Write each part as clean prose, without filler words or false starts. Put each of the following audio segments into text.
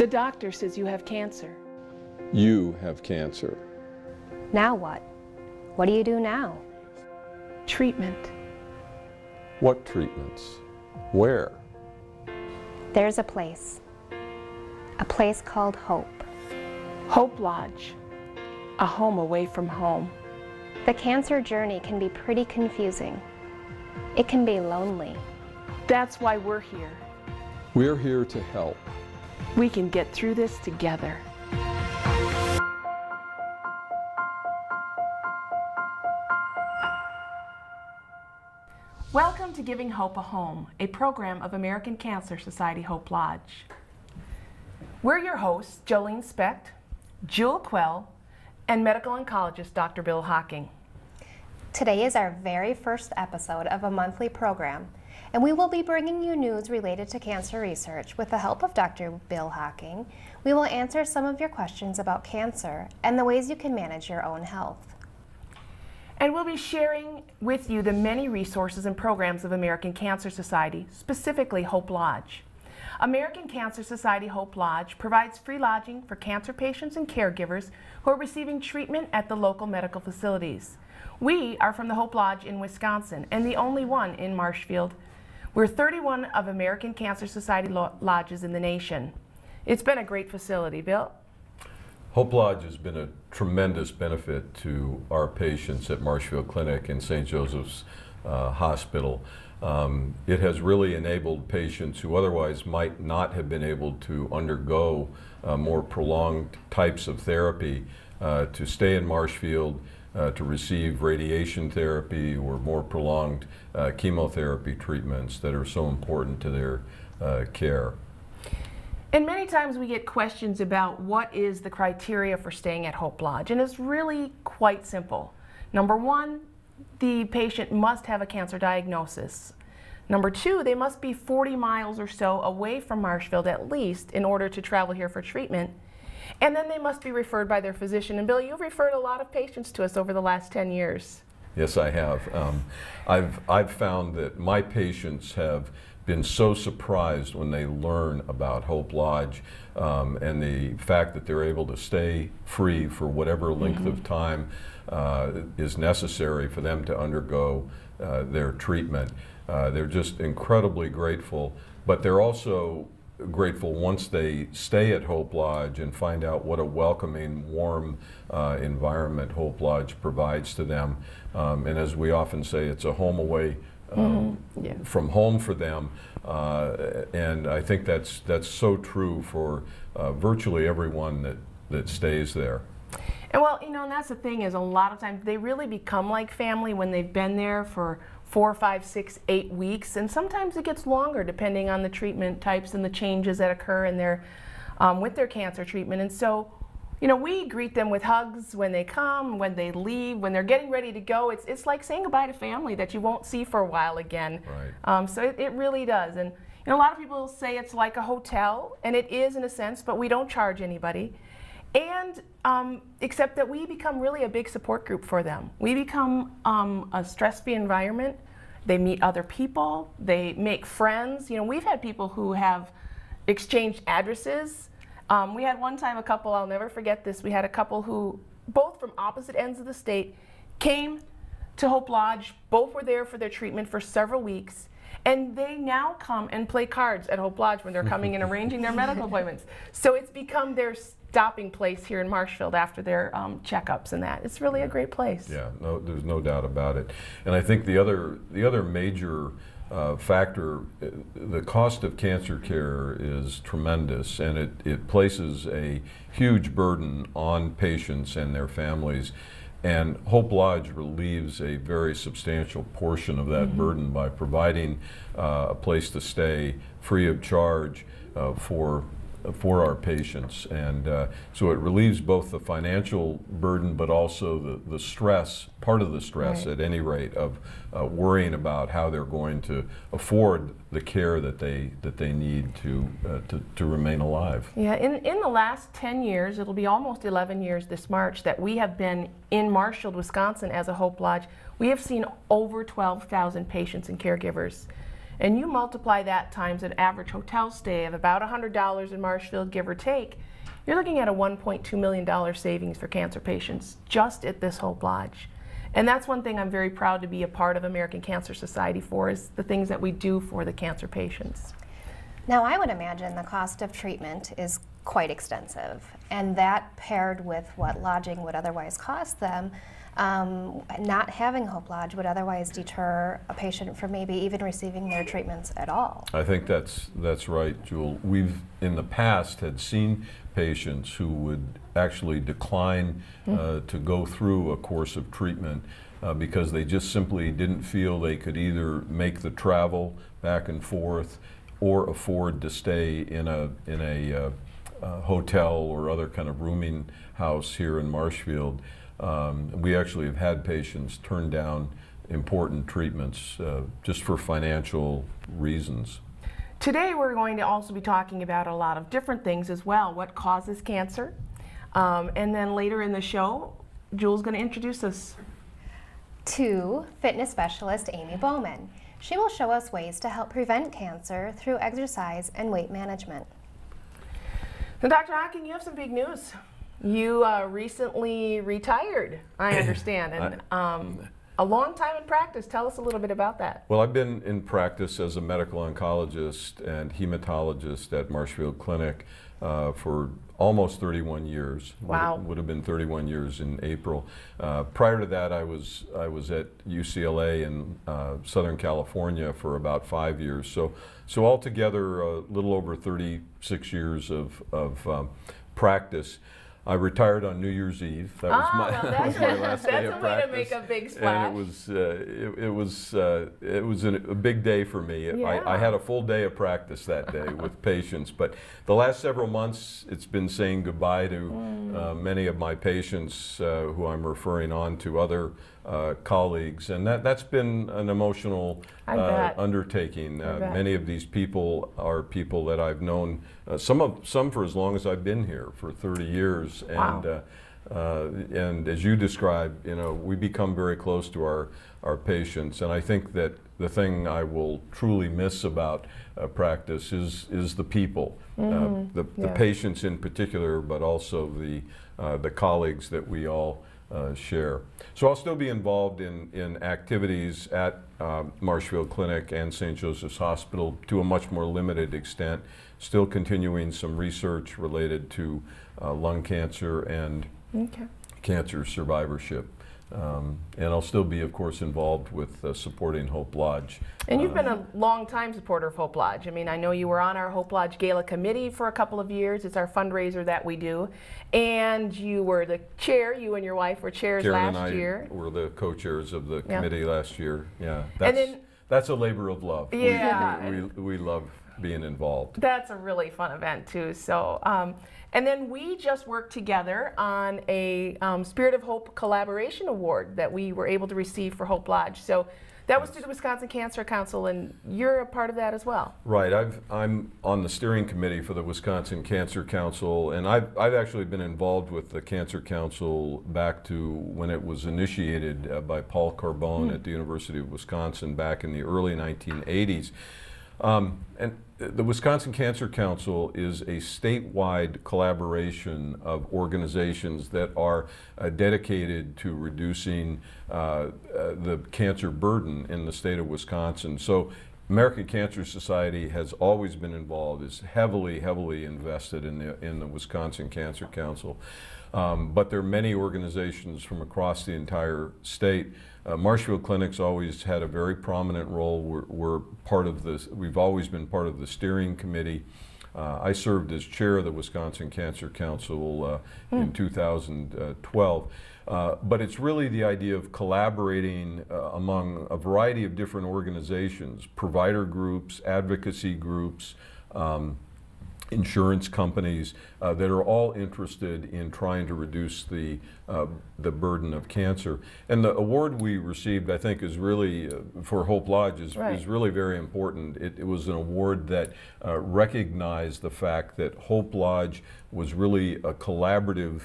The doctor says you have cancer. You have cancer. Now what? What do you do now? Treatment. What treatments? Where? There's a place called Hope. Hope Lodge. A home away from home. The cancer journey can be pretty confusing. It can be lonely. That's why we're here. We're here to help. We can get through this together. Welcome to Giving Hope a Home, a program of American Cancer Society Hope Lodge. We're your hosts, Jolene Specht, Jewel Quell, and medical oncologist Dr. Bill Hocking. Today is our very first episode of a monthly program, and we will be bringing you news related to cancer research with the help of Dr. Bill Hocking. We will answer some of your questions about cancer and the ways you can manage your own health. And we'll be sharing with you the many resources and programs of American Cancer Society, specifically Hope Lodge. American Cancer Society Hope Lodge provides free lodging for cancer patients and caregivers who are receiving treatment at the local medical facilities. We are from the Hope Lodge in Wisconsin and the only one in Marshfield. We're 31 of American Cancer Society lodges in the nation. It's been a great facility, Bill. Hope Lodge has been a tremendous benefit to our patients at Marshfield Clinic and St. Joseph's Hospital. It has really enabled patients who otherwise might not have been able to undergo more prolonged types of therapy to stay in Marshfield, to receive radiation therapy or more prolonged chemotherapy treatments that are so important to their care. And many times we get questions about what is the criteria for staying at Hope Lodge, and it's really quite simple. Number one, the patient must have a cancer diagnosis. Number two, they must be 40 miles or so away from Marshfield at least in order to travel here for treatment. And then they must be referred by their physician. And Bill, you've referred a lot of patients to us over the last 10 years. Yes, I have. I've found that my patients have been so surprised when they learn about Hope Lodge and the fact that they're able to stay free for whatever length of time is necessary for them to undergo their treatment. They're just incredibly grateful, but they're also grateful once they stay at Hope Lodge and find out what a welcoming, warm environment Hope Lodge provides to them. And as we often say, it's a home away from home for them, and I think that's so true for virtually everyone that stays there. And well, and that's the thing is a lot of times they really become like family when they've been there for 4, 5, 6, 8 weeks, and sometimes it gets longer depending on the treatment types and the changes that occur in their with their cancer treatment. And so, we greet them with hugs when they come, when they leave, when they're getting ready to go. It's like saying goodbye to family that you won't see for a while again. Right. So it really does. And a lot of people say it's like a hotel, and it is in a sense, but we don't charge anybody. And except that we become really a big support group for them. We become a stress-free environment. They meet other people. They make friends. We've had people who have exchanged addresses. We had one time a couple, I'll never forget this, we had a couple who, both from opposite ends of the state, came to Hope Lodge. Both were there for their treatment for several weeks. And they now come and play cards at Hope Lodge when they're coming and arranging their medical appointments. So it's become their stopping place here in Marshfield after their checkups and that. It's really a great place. Yeah, no, there's no doubt about it. And I think the other major factor, the cost of cancer care is tremendous, and it places a huge burden on patients and their families. And Hope Lodge relieves a very substantial portion of that burden by providing a place to stay free of charge for our patients. And so it relieves both the financial burden but also the stress, part of the stress at any rate, of worrying about how they're going to afford the care that they need to remain alive. Yeah, in the last 10 years, it'll be almost 11 years this March that we have been in Marshfield, Wisconsin as a Hope Lodge. We have seen over 12,000 patients and caregivers. and you multiply that times an average hotel stay of about $100 in Marshfield, give or take, you're looking at a $1.2 million savings for cancer patients just at this Hope Lodge. And that's one thing I'm very proud to be a part of American Cancer Society for, is the things that we do for the cancer patients. Now, I would imagine the cost of treatment is quite extensive, and that paired with what lodging would otherwise cost them, not having Hope Lodge would otherwise deter a patient from maybe even receiving their treatments at all. I think that's right, Jewel. We've in the past had seen patients who would actually decline to go through a course of treatment because they just simply didn't feel they could either make the travel back and forth or afford to stay in a hotel or other kind of rooming house here in Marshfield. We actually have had patients turn down important treatments just for financial reasons. Today we're going to also be talking about a lot of different things as well. What causes cancer? And then later in the show, Jewel's going to introduce us to fitness specialist Amy Bauman. She will show us ways to help prevent cancer through exercise and weight management. So Dr. Hocking, you have some big news. You recently retired, I understand, and a long time in practice. Tell us a little bit about that. Well, I've been in practice as a medical oncologist and hematologist at Marshfield Clinic for almost 31 years. Wow. Would have been 31 years in April. Prior to that, I was at UCLA in Southern California for about 5 years. So altogether, a little over 36 years of practice. I retired on New Year's Eve. That was that was my last day of practice. That's a way to make a big splash. And it was a big day for me. Yeah. I had a full day of practice that day with patients. But the last several months, it's been saying goodbye to many of my patients who I'm referring on to other colleagues, and that's been an emotional undertaking. Many of these people are people that I've known, some for as long as I've been here, for 30 years. Wow. And as you described, we become very close to our patients, and I think that the thing I will truly miss about practice is the people, the patients in particular, but also the colleagues that we all share. So I'll still be involved in activities at Marshfield Clinic and St. Joseph's Hospital to a much more limited extent, still continuing some research related to lung cancer and cancer survivorship. And I'll still be, of course, involved with supporting Hope Lodge. And you've been a long-time supporter of Hope Lodge. I mean, I know you were on our Hope Lodge Gala Committee for a couple of years. It's our fundraiser that we do. And you were the chair, you and your wife were chairs last year. Karen and I were the co-chairs of the committee last year. Yeah, that's a labor of love. Yeah. We love being involved. That's a really fun event too. So, and then we just worked together on a Spirit of Hope Collaboration Award that we were able to receive for Hope Lodge. So that was through the Wisconsin Cancer Council, and you're a part of that as well. Right. I'm on the steering committee for the Wisconsin Cancer Council, and I've actually been involved with the Cancer Council back to when it was initiated by Paul Carbone at the University of Wisconsin back in the early 1980s. And the Wisconsin Cancer Council is a statewide collaboration of organizations that are dedicated to reducing the cancer burden in the state of Wisconsin. So American Cancer Society has always been involved, is heavily invested in the Wisconsin Cancer Council. But there are many organizations from across the entire state. Marshfield Clinic's always had a very prominent role. We're part of this. We've always been part of the steering committee. I served as chair of the Wisconsin Cancer Council in 2012. But it's really the idea of collaborating among a variety of different organizations, provider groups, advocacy groups, insurance companies that are all interested in trying to reduce the burden of cancer. And the award we received, I think, is really, for Hope Lodge, is really very important. It was an award that recognized the fact that Hope Lodge was really a collaborative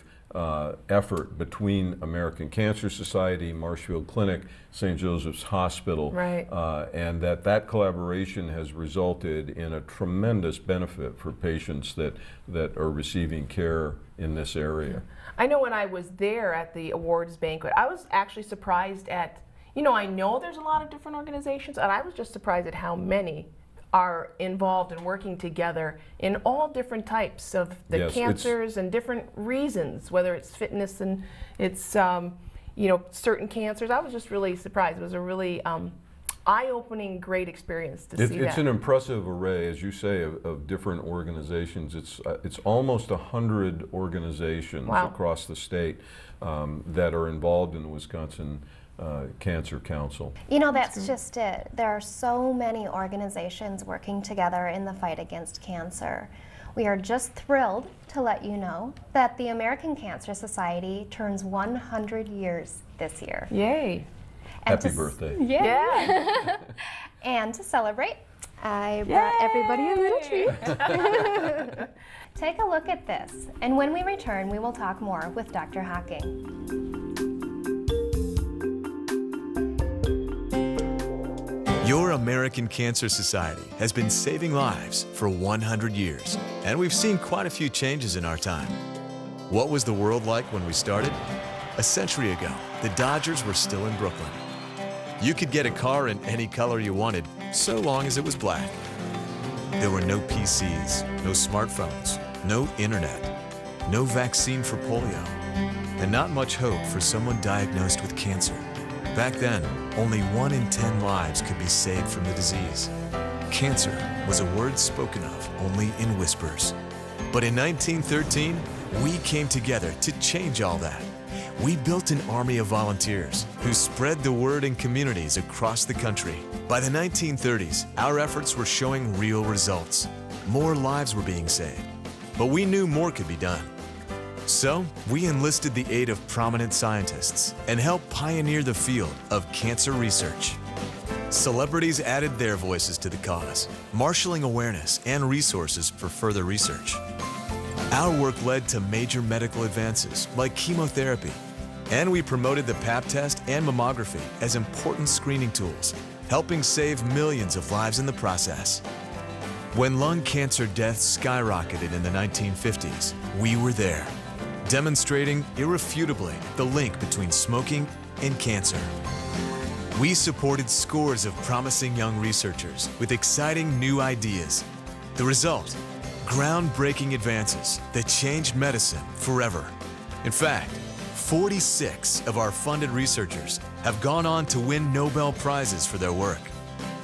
effort between American Cancer Society, Marshfield Clinic, St. Joseph's Hospital, Right. And that collaboration has resulted in a tremendous benefit for patients that are receiving care in this area. I know when I was there at the awards banquet, I was actually surprised at, I know there's a lot of different organizations, and I was just surprised at how many are involved in working together in all different types of the Yes, cancers and different reasons, whether it's fitness and it's, certain cancers. I was just really surprised. It was a really eye-opening, great experience to see that. It's an impressive array, as you say, of different organizations. It's almost 100 organizations Wow. across the state that are involved in the Wisconsin Cancer Council. That's just it. There are so many organizations working together in the fight against cancer. We are just thrilled to let you know that the American Cancer Society turns 100 years this year. Yay. And Happy birthday. Yeah. And to celebrate, I brought everybody a little treat. Take a look at this, and when we return, we will talk more with Dr. Hocking. Your American Cancer Society has been saving lives for 100 years, and we've seen quite a few changes in our time. What was the world like when we started? A century ago, the Dodgers were still in Brooklyn. You could get a car in any color you wanted, so long as it was black. There were no PCs, no smartphones, no internet, no vaccine for polio, and not much hope for someone diagnosed with cancer. Back then, only 1 in 10 lives could be saved from the disease. Cancer was a word spoken of only in whispers. But in 1913, we came together to change all that. We built an army of volunteers who spread the word in communities across the country. By the 1930s, our efforts were showing real results. More lives were being saved, but we knew more could be done. So, we enlisted the aid of prominent scientists and helped pioneer the field of cancer research. Celebrities added their voices to the cause, marshaling awareness and resources for further research. Our work led to major medical advances like chemotherapy, and we promoted the Pap test and mammography as important screening tools, helping save millions of lives in the process. When lung cancer deaths skyrocketed in the 1950s, we were there, demonstrating irrefutably the link between smoking and cancer. We supported scores of promising young researchers with exciting new ideas. The result, groundbreaking advances that changed medicine forever. In fact, 46 of our funded researchers have gone on to win Nobel Prizes for their work.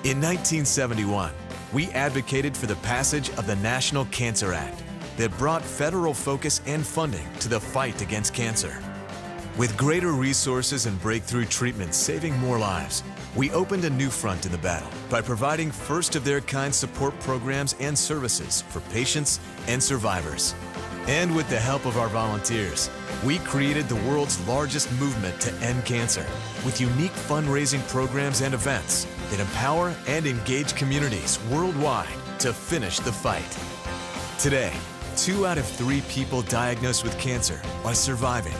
In 1971, we advocated for the passage of the National Cancer Act that brought federal focus and funding to the fight against cancer. With greater resources and breakthrough treatments saving more lives, we opened a new front in the battle by providing first-of-their-kind support programs and services for patients and survivors. And with the help of our volunteers, we created the world's largest movement to end cancer with unique fundraising programs and events that empower and engage communities worldwide to finish the fight. Today, 2 out of 3 people diagnosed with cancer are surviving,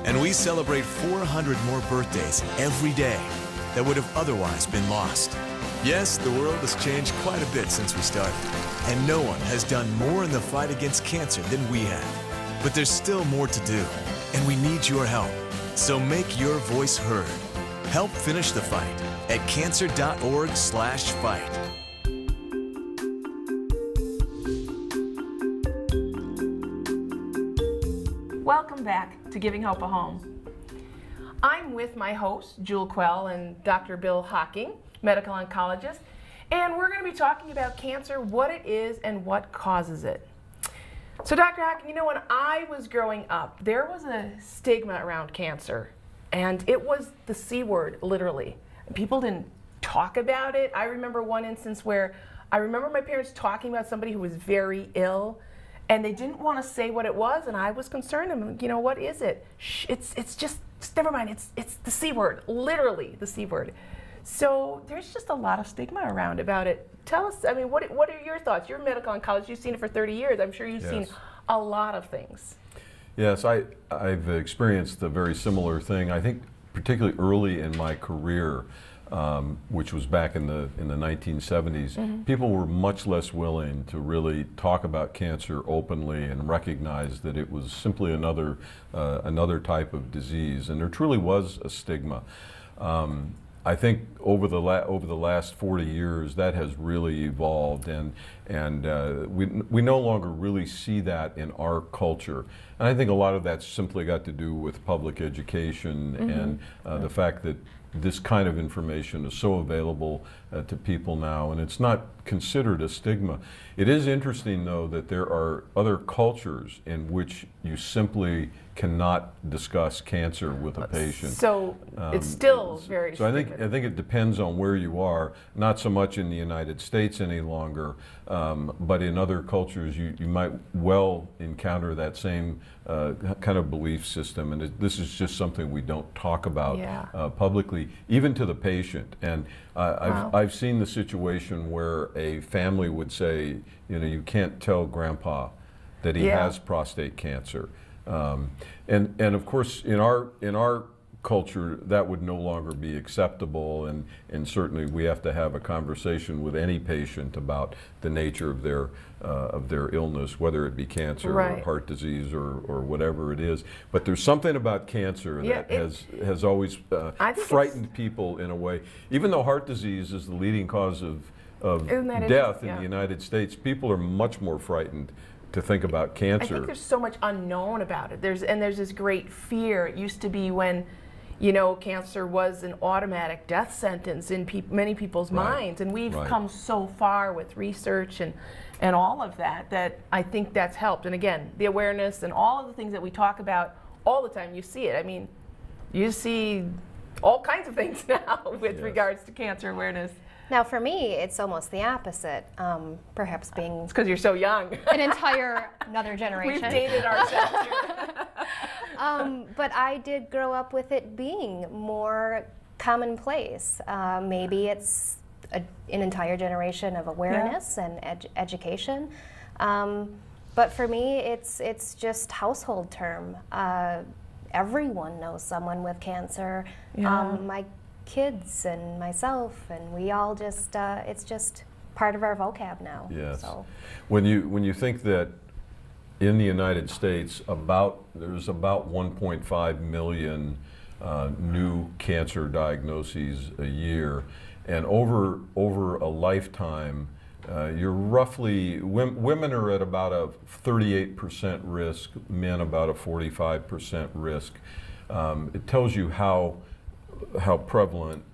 and we celebrate 400 more birthdays every day that would have otherwise been lost. Yes, the world has changed quite a bit since we started, and no one has done more in the fight against cancer than we have. But there's still more to do, and we need your help. So make your voice heard. Help finish the fight at cancer.org/fight. Welcome back to Giving Hope a Home. I'm with my host, Jewel Quell, and Dr. Bill Hocking, medical oncologist, and we're going to be talking about cancer, what it is, and what causes it. So, Dr. Hocking, when I was growing up, there was a stigma around cancer, and it was the C word, literally. People didn't talk about it. I remember one instance where I remember my parents talking about somebody who was very ill, and they didn't want to say what it was, and I was concerned. I'm like, what is it? Shh, it's just never mind. It's the C word, literally the C word. So there's just a lot of stigma around about it. Tell us, what are your thoughts? You're a medical oncologist. You've seen it for 30 years. I'm sure you've seen a lot of things. Yes, I've experienced a very similar thing. I think particularly early in my career, which was back in the 1970s, people were much less willing to really talk about cancer openly and recognize that it was simply another type of disease, and there truly was a stigma. I think over the last 40 years that has really evolved, and we no longer really see that in our culture. And I think a lot of that's simply got to do with public education and the fact that this kind of information is so available to people now, and it's not considered a stigma. It is interesting, though, that there are other cultures in which you simply cannot discuss cancer with a patient. So it's still very So I think it depends on where you are, not so much in the United States any longer, but in other cultures you might well encounter that same kind of belief system, and this is just something we don't talk about publicly, even to the patient. And I've seen the situation where a family would say, you know, you can't tell Grandpa that he has prostate cancer. And of course, in our culture, that would no longer be acceptable, and certainly we have to have a conversation with any patient about the nature of their illness, whether it be cancer or heart disease or whatever it is. But there's something about cancer that has always frightened people in a way. Even though heart disease is the leading cause of death in the United States, people are much more frightened to think about cancer. I think there's so much unknown about it. There's this great fear. It used to be when, you know, cancer was an automatic death sentence in many people's minds, and we've come so far with research and all of that I think that's helped. And again, the awareness and all of the things that we talk about all the time, you see it. I mean, you see all kinds of things now with regards to cancer awareness. Now, for me, it's almost the opposite. Perhaps being It's because you're so young. an entire another generation. We've dated ourselves here. But I did grow up with it being more commonplace. Maybe it's an entire generation of awareness and education. But for me, it's just household term. Everyone knows someone with cancer. My kids and myself, and we all just it's just part of our vocab now. Yes. So. When you think that in the United States there's about 1.5 million new cancer diagnoses a year, and over a lifetime you're roughly women are at about a 38% risk, men about a 45% risk. It tells you how prevalent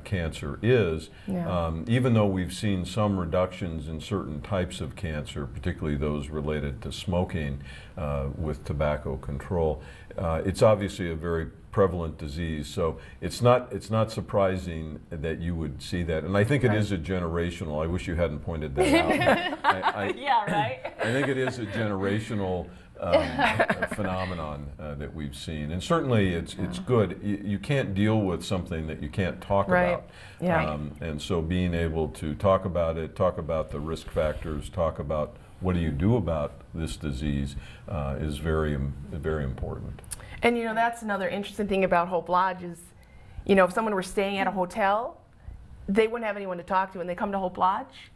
cancer is, even though we've seen some reductions in certain types of cancer, particularly those related to smoking with tobacco control. It's obviously a very prevalent disease, so it's not surprising that you would see that. And I think it is a generational. I wish you hadn't pointed that out. I think it is a generational phenomenon that we've seen, and certainly it's good. You can't deal with something that you can't talk about, and so being able to talk about it, talk about the risk factors, talk about what do you do about this disease is very, very important. And you know, that's another interesting thing about Hope Lodge is, you know, if someone were staying at a hotel, they wouldn't have anyone to talk to. When they come to Hope Lodge,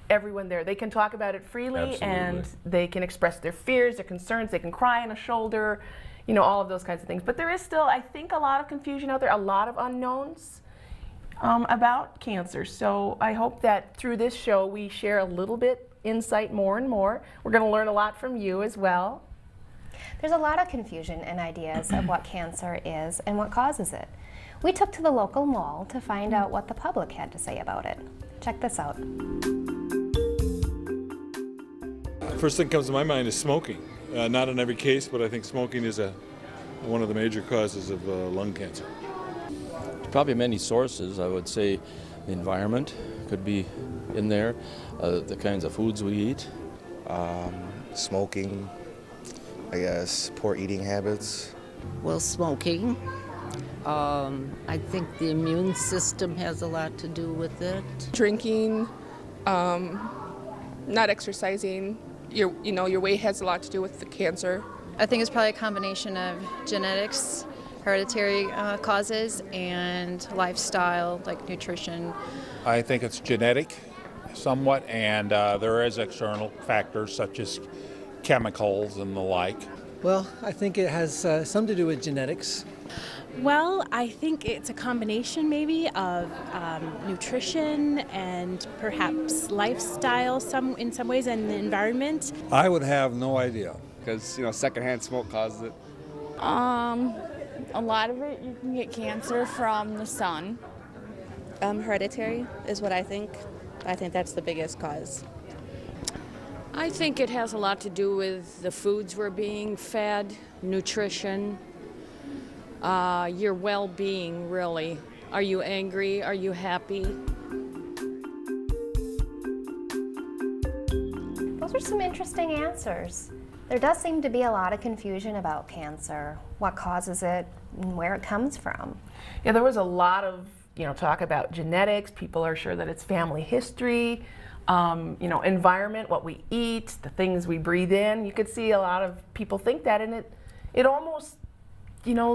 everyone there, they can talk about it freely, and they can express their fears, their concerns, they can cry on a shoulder, you know, all of those kinds of things. But there is still, I think, a lot of confusion out there, a lot of unknowns about cancer. So I hope that through this show we share a little bit insight more and more. We're going to learn a lot from you as well. There's a lot of confusion and ideas of what cancer is and what causes it. We took to the local mall to find out what the public had to say about it. Check this out. First thing comes to my mind is smoking. Not in every case, but I think smoking is one of the major causes of lung cancer. Probably many sources. I would say the environment could be in there, the kinds of foods we eat. Smoking, I guess, poor eating habits. Well, smoking. I think the immune system has a lot to do with it. Drinking, not exercising. Your weight has a lot to do with the cancer. I think it's probably a combination of genetics, hereditary causes, and lifestyle, like nutrition. I think it's genetic somewhat, and there is external factors such as chemicals and the like. Well, I think it has something to do with genetics. Well, I think it's a combination maybe of nutrition and perhaps lifestyle in some ways, and the environment. I would have no idea. Because, secondhand smoke causes it. A lot of it, you can get cancer from the sun. Hereditary is what I think. I think that's the biggest cause. I think it has a lot to do with the foods we're being fed, nutrition, your well-being, really. Are you angry? Are you happy? Those are some interesting answers. There does seem to be a lot of confusion about cancer, what causes it, and where it comes from. Yeah, there was a lot of talk about genetics. People are sure that it's family history, environment, what we eat, the things we breathe in. You could see a lot of people think that, and it almost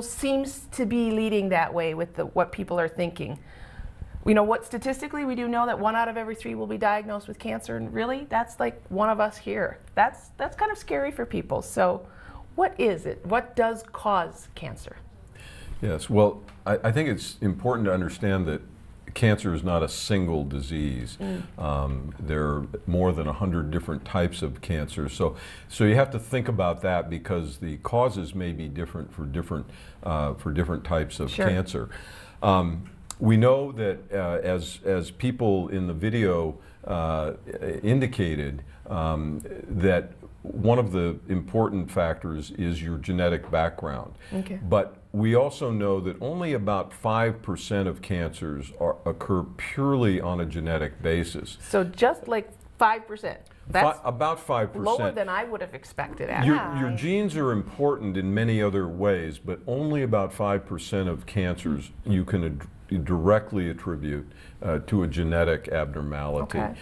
seems to be leading that way with what people are thinking. What statistically we do know that 1 out of every 3 will be diagnosed with cancer, and really that's like one of us here. That's kind of scary for people. So what is it? What does cause cancer? Yes, well, I think it's important to understand that cancer is not a single disease. There are more than 100 different types of cancer. So you have to think about that, because the causes may be different for different types of cancer. We know that as people in the video indicated, that one of the important factors is your genetic background. Okay. But we also know that only about 5% of cancers occur purely on a genetic basis. So just like 5%. That's about 5%. Lower than I would have expected, actually. Your genes are important in many other ways, but only about 5% of cancers you can directly attribute to a genetic abnormality. Okay.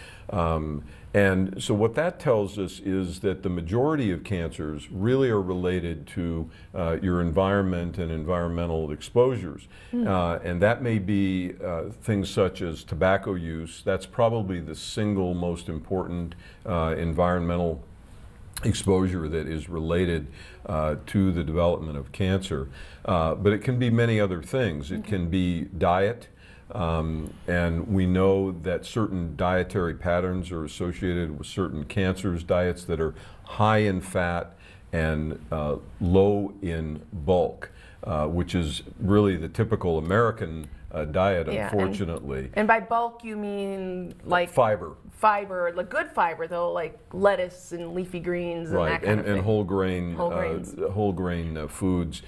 And so what that tells us is that the majority of cancers really are related to your environment and environmental exposures. And that may be things such as tobacco use. That's probably the single most important environmental exposure that is related to the development of cancer. But it can be many other things. It can be diet. And we know that certain dietary patterns are associated with certain cancers, diets that are high in fat and low in bulk, which is really the typical American diet, unfortunately. And by bulk, you mean like fiber. Fiber, like good fiber though, like lettuce and leafy greens and that kind of thing. And whole grain foods.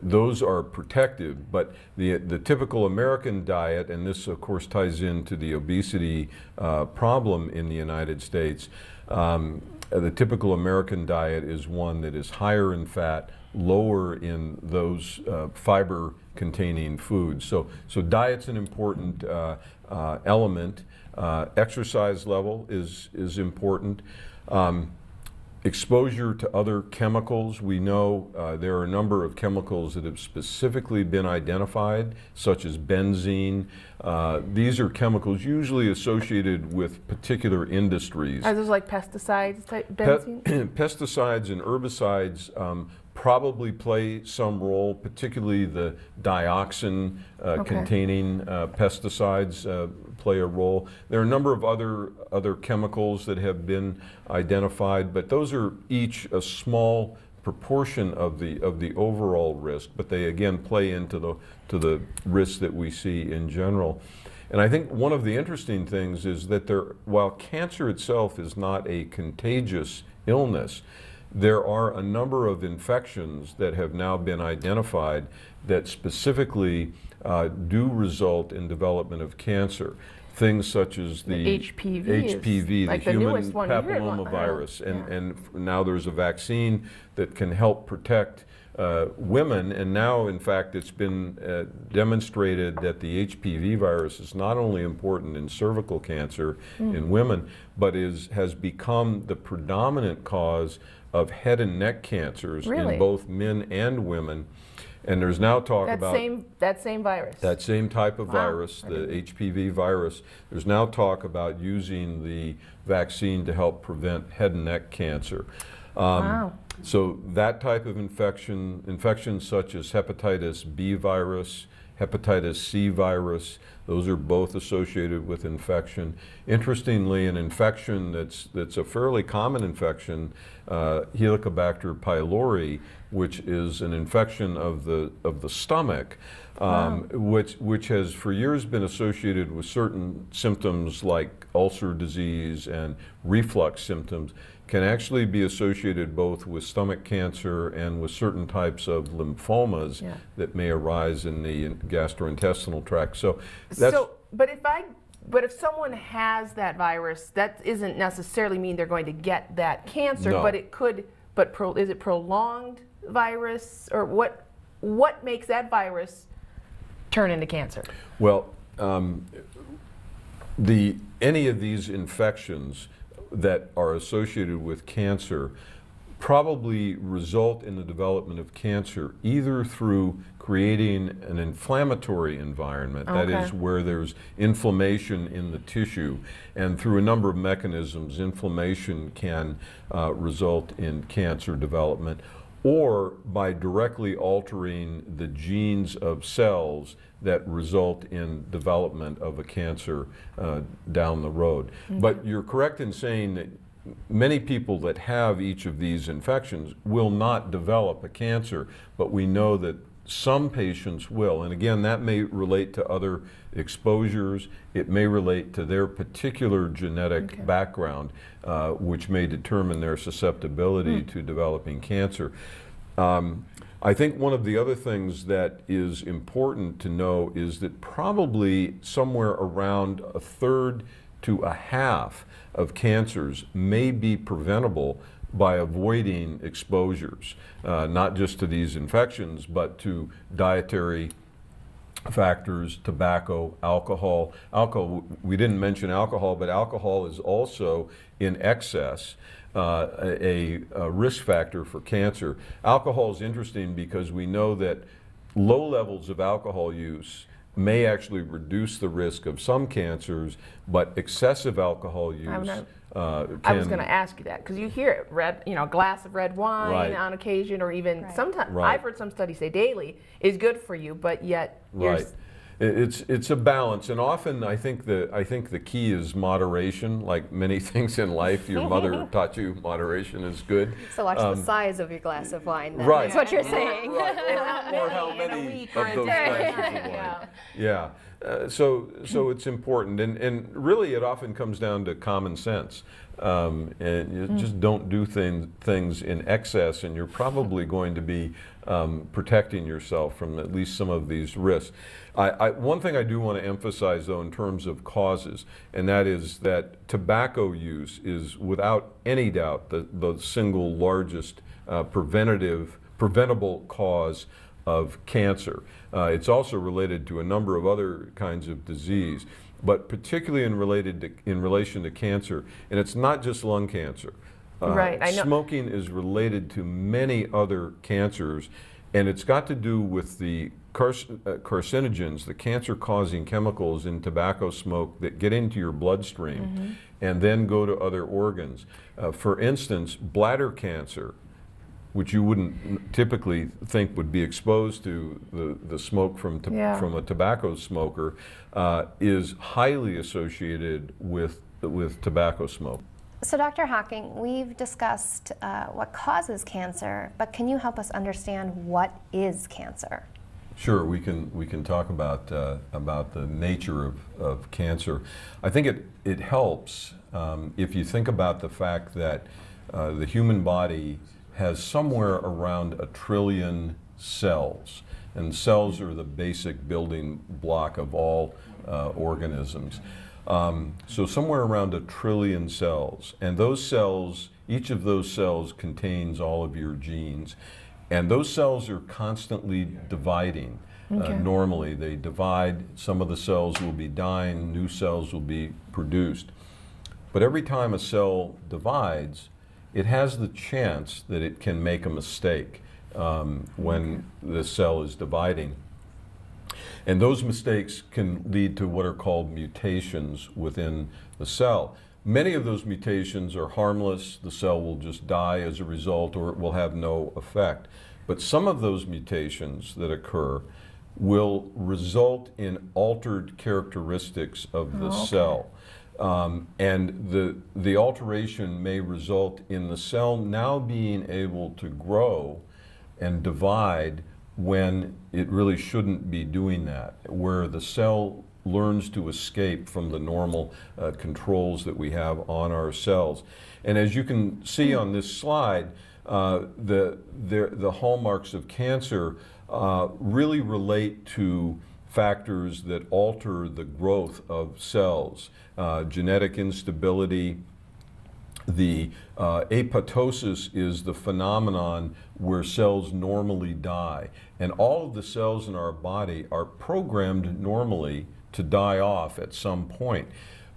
Those are protective, but the typical American diet, and this of course ties into the obesity problem in the United States, the typical American diet is one that is higher in fat, lower in those fiber containing foods. So diet's an important element. Exercise level is important. Exposure to other chemicals. We know there are a number of chemicals that have specifically been identified, such as benzene. These are chemicals usually associated with particular industries. Are those like pesticides, benzene? Pesticides and herbicides probably play some role, particularly the dioxin containing pesticides play a role. There are a number of other chemicals that have been identified, but those are each a small proportion of the overall risk, but they again play into the risks that we see in general. And I think one of the interesting things is that while cancer itself is not a contagious illness, there are a number of infections that have now been identified that specifically do result in development of cancer. things such as the HPV, the like the human newest one. papillomavirus, and now there's a vaccine that can help protect women, and now in fact it's been demonstrated that the HPV virus is not only important in cervical cancer in women, but has become the predominant cause of head and neck cancers in both men and women. And there's now talk about that same virus. That same type of virus, the HPV virus. There's now talk about using the vaccine to help prevent head and neck cancer. So that type of infections such as hepatitis B virus, hepatitis C virus, those are both associated with infection. Interestingly, an infection that's a fairly common infection, Helicobacter pylori, which is an infection of the stomach, which has for years been associated with certain symptoms like ulcer disease and reflux symptoms, can actually be associated both with stomach cancer and with certain types of lymphomas that may arise in the gastrointestinal tract. So that's but if someone has that virus, that isn't necessarily mean they're going to get that cancer, but it could. But is it prolonged virus, or what makes that virus turn into cancer? Well, any of these infections that are associated with cancer probably result in the development of cancer either through creating an inflammatory environment, that is where there's inflammation in the tissue, and through a number of mechanisms, inflammation can result in cancer development, or by directly altering the genes of cells that result in development of a cancer down the road. But you're correct in saying that many people that have each of these infections will not develop a cancer, but we know that some patients will. And again, that may relate to other exposures. It may relate to their particular genetic background, which may determine their susceptibility to developing cancer. I think one of the other things that is important to know is that probably somewhere around a third to a half of cancers may be preventable by avoiding exposures, not just to these infections, but to dietary factors, tobacco, alcohol. We didn't mention alcohol, but alcohol is also in excess a risk factor for cancer. Alcohol is interesting because we know that low levels of alcohol use may actually reduce the risk of some cancers, but excessive alcohol use I was going to ask you that because you hear it, a glass of red wine on occasion, or even sometimes I've heard some studies say daily is good for you, but yet it's a balance, and often I think the key is moderation. Like many things in life, your mother taught you moderation is good. So watch the size of your glass of wine. Then. Right, That's what you're saying. Or how many of those glasses of wine. Yeah. So it's important, and really it often comes down to common sense. And you just don't do things in excess, and you're probably going to be protecting yourself from at least some of these risks. One thing I do want to emphasize, though, in terms of causes, and that is that tobacco use is without any doubt the single largest preventable cause of cancer. It's also related to a number of other kinds of disease, but particularly in relation to cancer, and it's not just lung cancer. I know. Smoking is related to many other cancers, and it's got to do with the carcinogens, the cancer-causing chemicals in tobacco smoke that get into your bloodstream and then go to other organs. For instance, bladder cancer, which you wouldn't typically think would be exposed to the smoke from a tobacco smoker, is highly associated with tobacco smoke. So Dr. Hocking, we've discussed what causes cancer, but can you help us understand what is cancer? Sure, we can talk about the nature of cancer. I think it helps if you think about the fact that the human body has somewhere around 1 trillion cells, and cells are the basic building block of all organisms. So somewhere around 1 trillion cells. And those cells, each of those cells contains all of your genes. And those cells are constantly dividing. Normally they divide, some of the cells will be dying, new cells will be produced. But every time a cell divides, it has the chance that it can make a mistake when the cell is dividing. And those mistakes can lead to what are called mutations within the cell. Many of those mutations are harmless. The cell will just die as a result, or it will have no effect. But some of those mutations that occur will result in altered characteristics of the cell. And the alteration may result in the cell now being able to grow and divide when it really shouldn't be doing that, where the cell learns to escape from the normal controls that we have on our cells. And as you can see on this slide, the hallmarks of cancer really relate to factors that alter the growth of cells, genetic instability. The apoptosis is the phenomenon where cells normally die. And all of the cells in our body are programmed normally to die off at some point.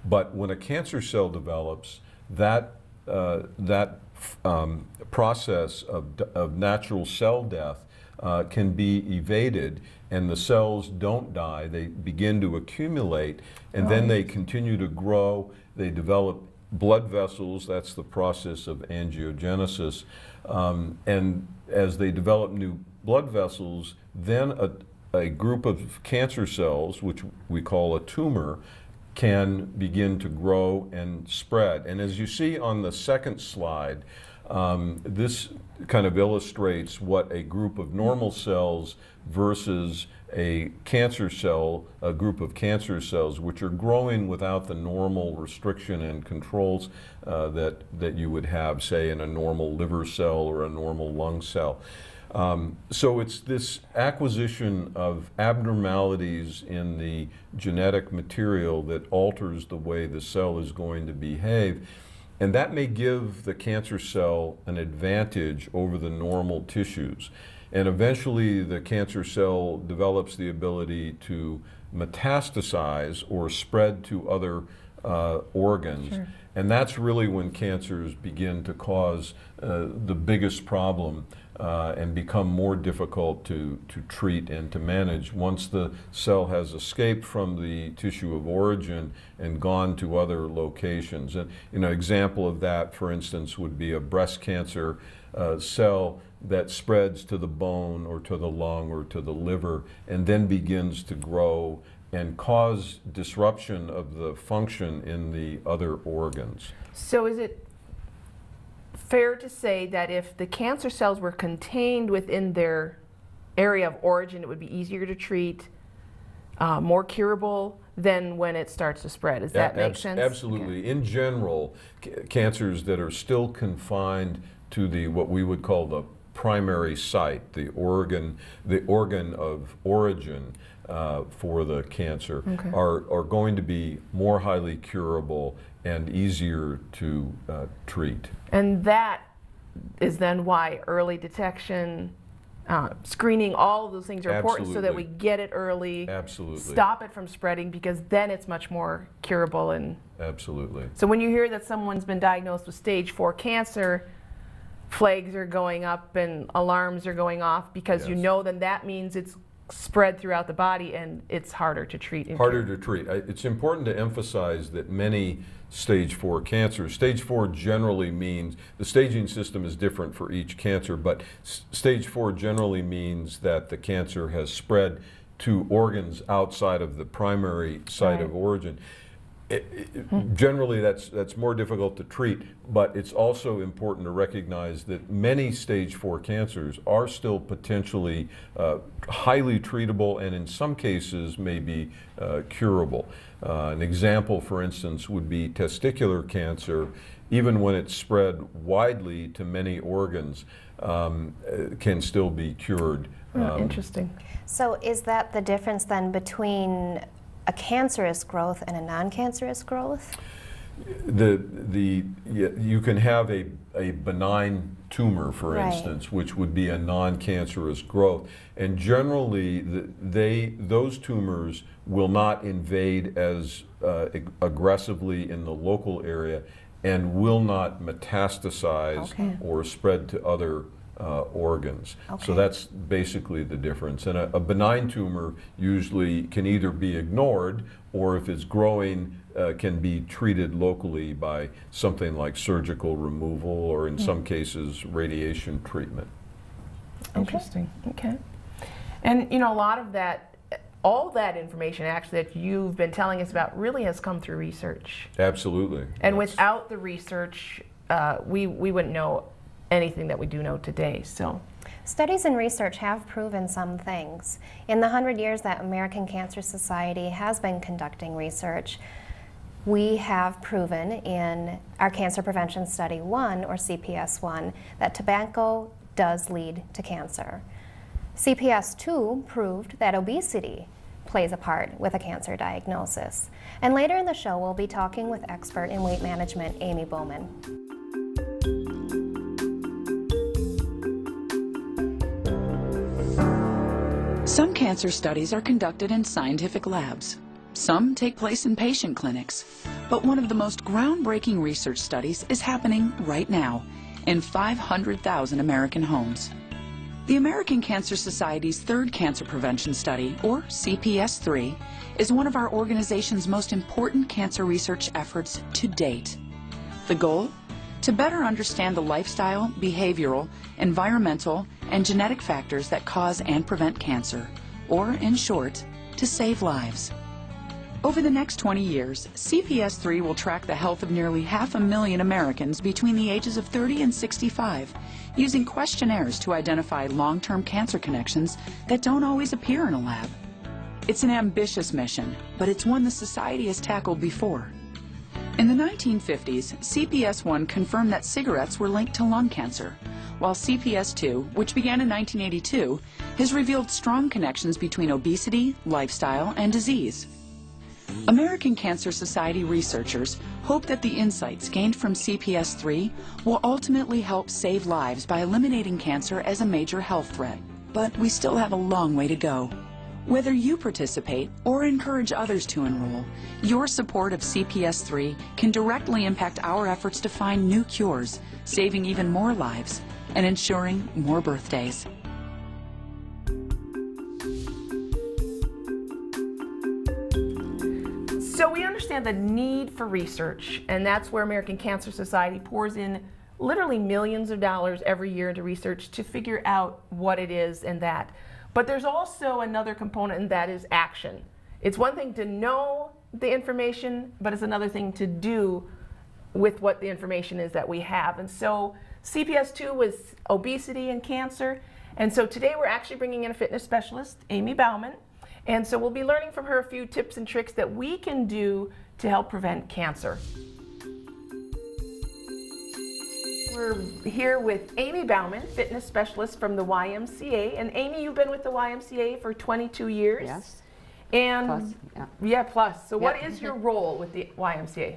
But when a cancer cell develops, that process of natural cell death can be evaded, and the cells don't die. They begin to accumulate, and then they continue to grow. They develop blood vessels. That's the process of angiogenesis. And as they develop new blood vessels, then a group of cancer cells, which we call a tumor, can begin to grow and spread. And as you see on the second slide, this kind of illustrates what a group of normal cells versus a cancer cell, a group of cancer cells, which are growing without the normal restriction and controls that you would have, say, in a normal liver cell or a normal lung cell. So it's this acquisition of abnormalities in the genetic material that alters the way the cell is going to behave. And that may give the cancer cell an advantage over the normal tissues. And eventually the cancer cell develops the ability to metastasize or spread to other organs. Sure. And that's really when cancers begin to cause the biggest problem and become more difficult to treat and to manage once the cell has escaped from the tissue of origin and gone to other locations. And an example of that, for instance, would be a breast cancer cell that spreads to the bone or to the lung or to the liver and then begins to grow and cause disruption of the function in the other organs. So is it fair to say that if the cancer cells were contained within their area of origin, it would be easier to treat, more curable than when it starts to spread? Does that make sense? Absolutely. Okay. In general, cancers that are still confined to what we would call the primary site, the organ of origin for the cancer, are going to be more highly curable and easier to treat. And that is then why early detection, screening, all of those things are important so that we get it early, stop it from spreading, because then it's much more curable. And absolutely. So when you hear that someone's been diagnosed with stage 4 cancer, flags are going up and alarms are going off, because you know then that means it's spread throughout the body and it's harder to treat. Harder to treat. It's important to emphasize that many stage 4 cancers, stage 4 generally means, the staging system is different for each cancer, but stage 4 generally means that the cancer has spread to organs outside of the primary site of origin. Generally that's more difficult to treat, but it's also important to recognize that many stage 4 cancers are still potentially highly treatable and in some cases may be curable. An example, for instance, would be testicular cancer. Even when it's spread widely to many organs, can still be cured. Interesting. So is that the difference then between a cancerous growth and a non-cancerous growth? You can have a benign tumor, for Right. instance, which would be a non-cancerous growth, and generally those tumors will not invade as aggressively in the local area and will not metastasize or spread to other organs. So that's basically the difference. And a benign tumor usually can either be ignored, or if it's growing, can be treated locally by something like surgical removal, or in some cases radiation treatment. Interesting. Okay. And you know, a lot of that, all that information actually that you've been telling us about really has come through research. Absolutely. And without the research, we wouldn't know anything that we do know today. So, studies and research have proven some things. In the 100 years that American Cancer Society has been conducting research, we have proven in our Cancer Prevention Study 1, or CPS-1, that tobacco does lead to cancer. CPS-2 proved that obesity plays a part with a cancer diagnosis. And later in the show, we'll be talking with expert in weight management, Amy Bauman. Some cancer studies are conducted in scientific labs. Some take place in patient clinics. But one of the most groundbreaking research studies is happening right now in 500,000 American homes. The American Cancer Society's third cancer prevention study, or CPS-3, is one of our organization's most important cancer research efforts to date. The goal? To better understand the lifestyle, behavioral, environmental, and genetic factors that cause and prevent cancer, or in short, to save lives. Over the next 20 years, CPS-3 will track the health of nearly 500,000 Americans between the ages of 30 and 65, using questionnaires to identify long-term cancer connections that don't always appear in a lab. It's an ambitious mission, but it's one the Society has tackled before. In the 1950s, CPS-1 confirmed that cigarettes were linked to lung cancer, while CPS-2, which began in 1982, has revealed strong connections between obesity, lifestyle, and disease. American Cancer Society researchers hope that the insights gained from CPS-3 will ultimately help save lives by eliminating cancer as a major health threat. But we still have a long way to go. Whether you participate or encourage others to enroll, your support of CPS-3 can directly impact our efforts to find new cures, saving even more lives, and ensuring more birthdays. So we understand the need for research, and that's where American Cancer Society pours in literally millions of dollars every year into research to figure out what it is and that. But there's also another component, and that is action. It's one thing to know the information, but it's another thing to do with what the information is that we have. And so CPS-2 was obesity and cancer. And so today we're actually bringing in a fitness specialist, Amy Bauman. And so we'll be learning from her a few tips and tricks that we can do to help prevent cancer. We're here with Amy Bauman, fitness specialist from the YMCA. And Amy, you've been with the YMCA for 22 years. Yes. And plus, yeah. Yeah, plus. So Yep. what is your role with the YMCA?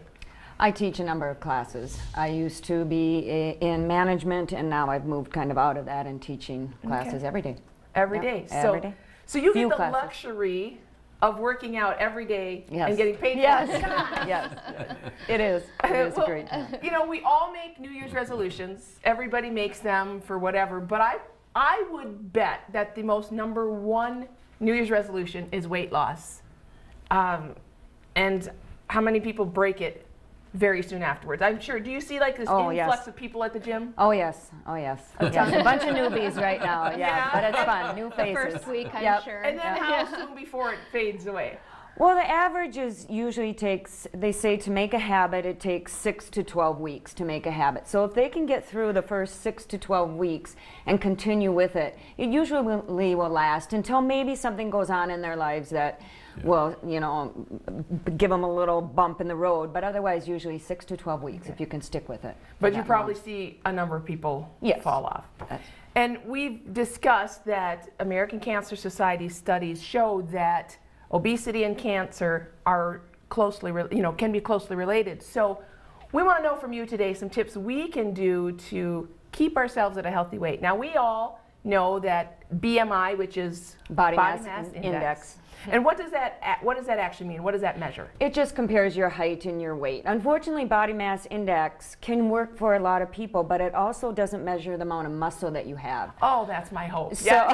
I teach a number of classes. I used to be in management, and now I've moved kind of out of that and teaching classes every day. Every Yep, day. Every day. So you Few get the classes. luxury of working out every day Yes. and getting paid Yes. for it. Yes. It is. It is Well, a great time. You know, we all make New Year's resolutions. Everybody makes them for whatever. But I would bet that the most #1 New Year's resolution is weight loss. And how many people break it very soon afterwards? I'm sure. Do you see like this influx of people at the gym? Oh yes. Oh yes. Yes. A bunch of newbies right now. Yeah. But it's fun. New faces. The first week, I'm Yep. sure. And then how soon before it fades away? Well, the average is usually takes, they say to make a habit, it takes 6 to 12 weeks to make a habit. So if they can get through the first 6 to 12 weeks and continue with it, it usually will last until maybe something goes on in their lives that will, you know, give them a little bump in the road. But otherwise, usually 6 to 12 weeks if you can stick with it. But you probably see a number of people fall off. And we've discussed that American Cancer Society studies show that obesity and cancer are closely, can be closely related. So we want to know from you today some tips we can do to keep ourselves at a healthy weight. Now, we all know that BMI, which is Body mass index. And what does that actually mean? What does that measure? It just compares your height and your weight. Unfortunately, body mass index can work for a lot of people, but it also doesn't measure the amount of muscle that you have. Oh, that's my hope. So,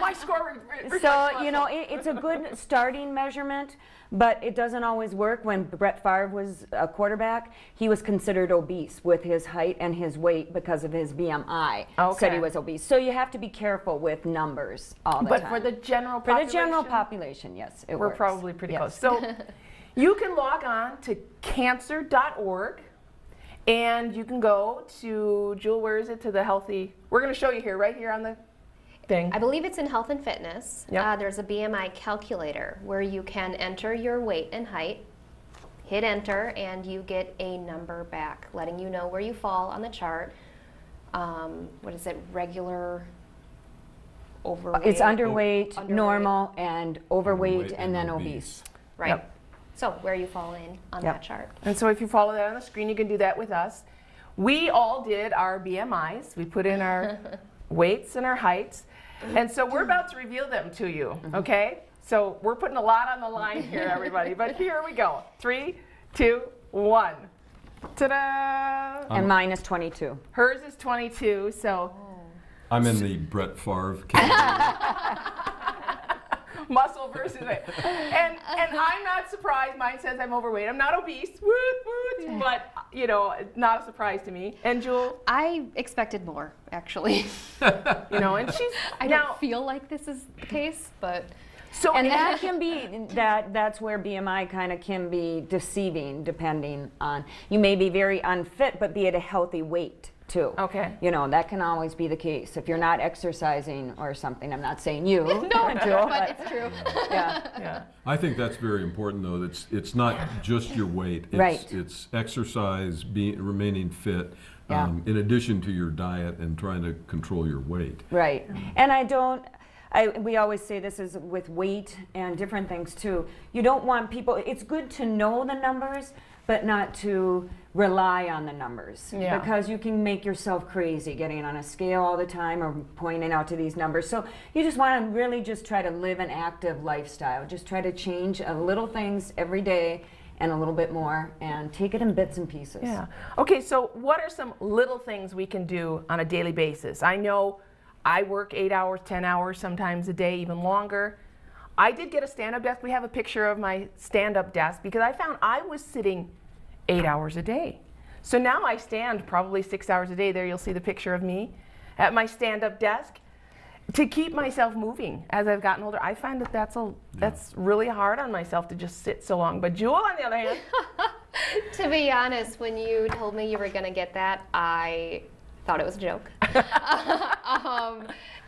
my score. So, you know, it's a good starting measurement, but it doesn't always work. When Brett Favre was a quarterback, he was considered obese with his height and his weight because of his BMI. Okay. Said he was obese. So you have to be careful with numbers all the time. But for the general population? For the general population, yes, it We're works. probably pretty Yes. close. So you can log on to cancer.org and you can go to, Jewel, where is it, to the healthy, we're going to show you here, right here on the thing. I believe it's in Health and Fitness. Yep. There's a BMI calculator where you can enter your weight and height, hit enter, and you get a number back, letting you know where you fall on the chart. What is it, regular, overweight? It's underweight, normal, and overweight, and then obese. Right. Yep. So where you fall in on that chart. And so if you follow that on the screen, you can do that with us. We all did our BMIs. We put in our weights and our heights. And so we're about to reveal them to you, okay? So we're putting a lot on the line here, everybody. But here we go. 3, 2, 1. Ta-da! And mine is 22. Hers is 22, so. I'm in the Brett Favre category. Muscle versus weight. And I'm not surprised. Mine says I'm overweight. I'm not obese, but, you know, not a surprise to me. And Jewel? I expected more, actually. You know, and she's. I don't feel like this is the case, but. So and that can be, that's where BMI kind of can be deceiving, depending on, you may be very unfit, but be at a healthy weight too. Okay. You know, that can always be the case. If you're not exercising or something, I'm not saying you. No, Jewel, but it's true. Yeah. I think that's very important, though. It's not just your weight. It's, Right. It's exercise, remaining fit, Yeah. in addition to your diet and trying to control your weight. Right. And we always say this is with weight and different things too. You don't want people, it's good to know the numbers, but not to rely on the numbers. Yeah. Because you can make yourself crazy getting on a scale all the time or pointing out to these numbers. So you just want to really just try to live an active lifestyle. Just try to change little things every day and a little bit more and take it in bits and pieces. Yeah. Okay, so what are some little things we can do on a daily basis? I know I work 8 hours, 10 hours, sometimes a day, even longer. I did get a stand-up desk. We have a picture of my stand-up desk because I found I was sitting 8 hours a day. So now I stand probably 6 hours a day. There you'll see the picture of me at my stand-up desk to keep myself moving as I've gotten older. I find that that's really hard on myself to just sit so long. But Jewel, on the other hand. To be honest, when you told me you were going to get that, I thought it was a joke.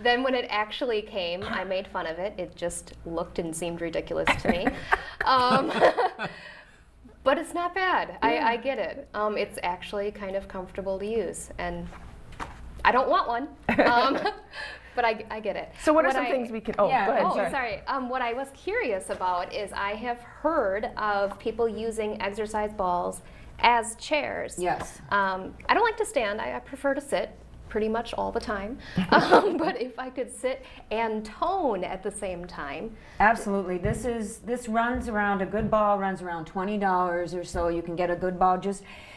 Then when it actually came, I made fun of it. It just looked and seemed ridiculous to me. But it's not bad. I get it. It's actually kind of comfortable to use. And I don't want one, but I get it. So what are some things we can, go ahead. Sorry. What I was curious about is I have heard of people using exercise balls as chairs. Yes. I don't like to stand. I prefer to sit pretty much all the time. But if I could sit and tone at the same time. Absolutely. This runs around, a good ball runs around $20 or so. You can get a good ball.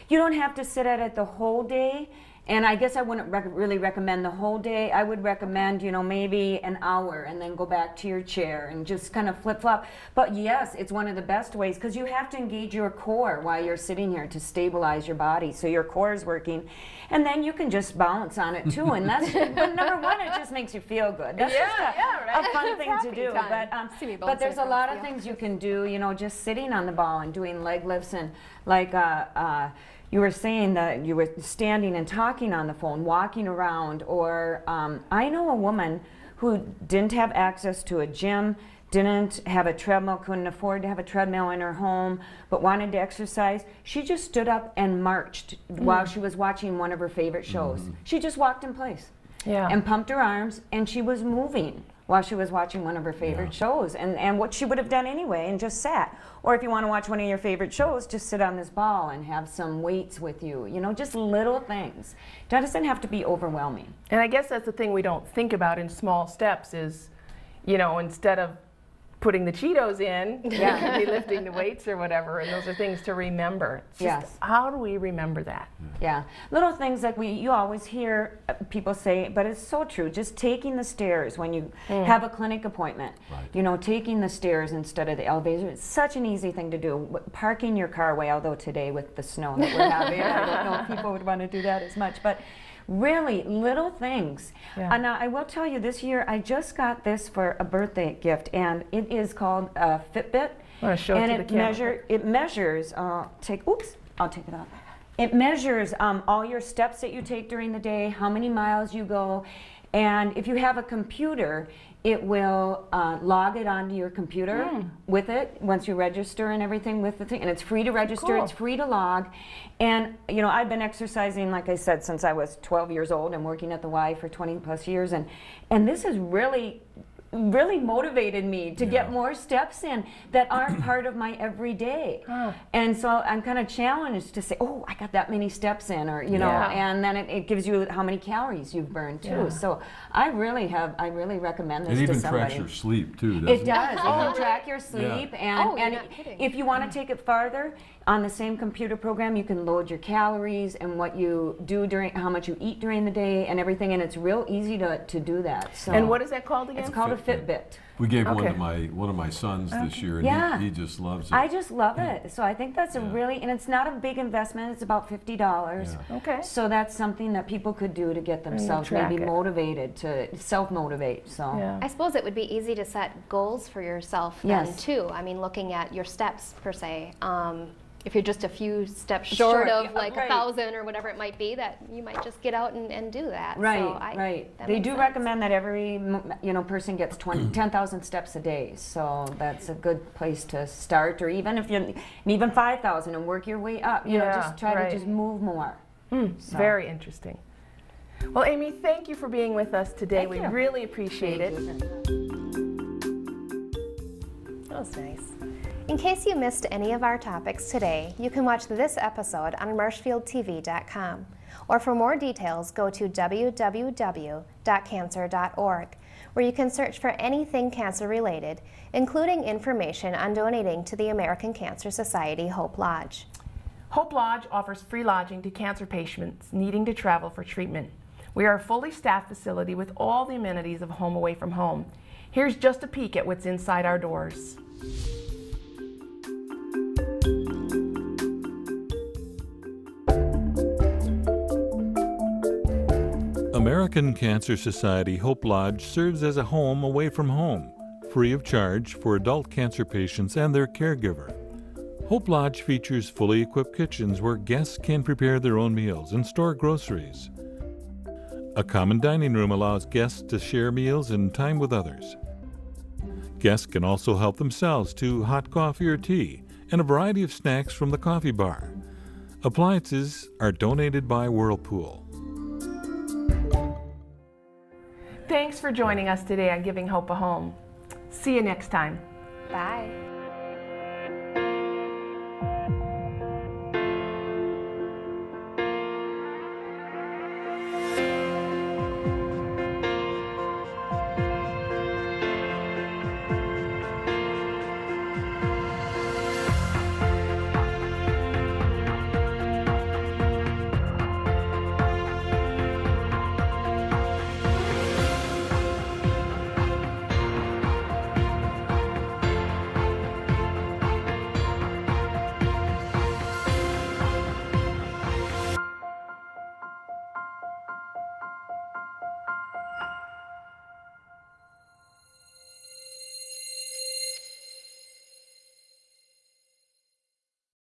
You don't have to sit at it the whole day. And I guess I wouldn't really recommend the whole day. I would recommend, maybe an hour and then go back to your chair and just kind of flip-flop. But yes, it's one of the best ways because you have to engage your core while you're sitting here to stabilize your body so your core is working. And then you can just bounce on it too. And that's, but number one, it just makes you feel good. That's just a fun thing to do. But there's a lot of things you can do, just sitting on the ball and doing leg lifts and like, you were saying that you were standing and talking on the phone, walking around, or I know a woman who didn't have access to a gym, didn't have a treadmill, couldn't afford to have a treadmill in her home, but wanted to exercise. She just stood up and marched while she was watching one of her favorite shows. She just walked in place and pumped her arms, and she was moving while she was watching one of her favorite shows, and what she would have done anyway, and just sat. Or if you want to watch one of your favorite shows, just sit on this ball and have some weights with you. You know, just little things. It doesn't have to be overwhelming. And I guess that's the thing we don't think about in small steps is, you know, instead of putting the Cheetos in, you could be lifting the weights or whatever, and those are things to remember. It's just, how do we remember that? Yeah, little things like you always hear people say, but it's so true, just taking the stairs when you have a clinic appointment. You know, taking the stairs instead of the elevator. It's such an easy thing to do. Parking your car away, although today with the snow that we're having, I don't know if people would want to do that as much, but really, little things. And I will tell you, this year I just got this for a birthday gift, and it is called a Fitbit. And it measures. I'll take it off. It measures all your steps that you take during the day, how many miles you go, and if you have a computer, it will log it onto your computer with it once you register and everything with the thing. And it's free to register, it's free to log. And you know, I've been exercising, like I said, since I was 12 years old and working at the Y for 20 plus years. And this has really motivated me to get more steps in that aren't part of my everyday. And so I'm kind of challenged to say, oh, I got that many steps in, or you know, and then it gives you how many calories you've burned too. So I really recommend this to somebody. It even tracks your sleep too, doesn't it? It does. It can track your sleep, and if you want to take it farther, on the same computer program, you can load your calories and what you do during, how much you eat during the day, and everything. And it's real easy to do that. So and what is that called again? It's called a Fitbit. We gave one of my sons this year, and he just loves it. I just love it. So I think that's a really, and it's not a big investment. It's about $50. Okay. So that's something that people could do to get themselves maybe motivated, to self-motivate. So I suppose it would be easy to set goals for yourself then too. I mean, looking at your steps per se. If you're just a few steps short of like 1,000 or whatever it might be, that you might just get out and do that. Right. They do recommend that every person gets 10,000 steps a day. So that's a good place to start, or even if you even 5,000 and work your way up. You know, just try to just move more. Very interesting. Well, Amy, thank you for being with us today. We really appreciate it. That was nice. In case you missed any of our topics today, you can watch this episode on marshfieldtv.com. Or for more details, go to www.cancer.org, where you can search for anything cancer-related, including information on donating to the American Cancer Society Hope Lodge. Hope Lodge offers free lodging to cancer patients needing to travel for treatment. We are a fully staffed facility with all the amenities of home away from home. Here's just a peek at what's inside our doors. American Cancer Society Hope Lodge serves as a home away from home, free of charge for adult cancer patients and their caregiver. Hope Lodge features fully equipped kitchens where guests can prepare their own meals and store groceries. A common dining room allows guests to share meals and time with others. Guests can also help themselves to hot coffee or tea and a variety of snacks from the coffee bar. Appliances are donated by Whirlpool. Thanks for joining us today on Giving Hope a Home. See you next time. Bye.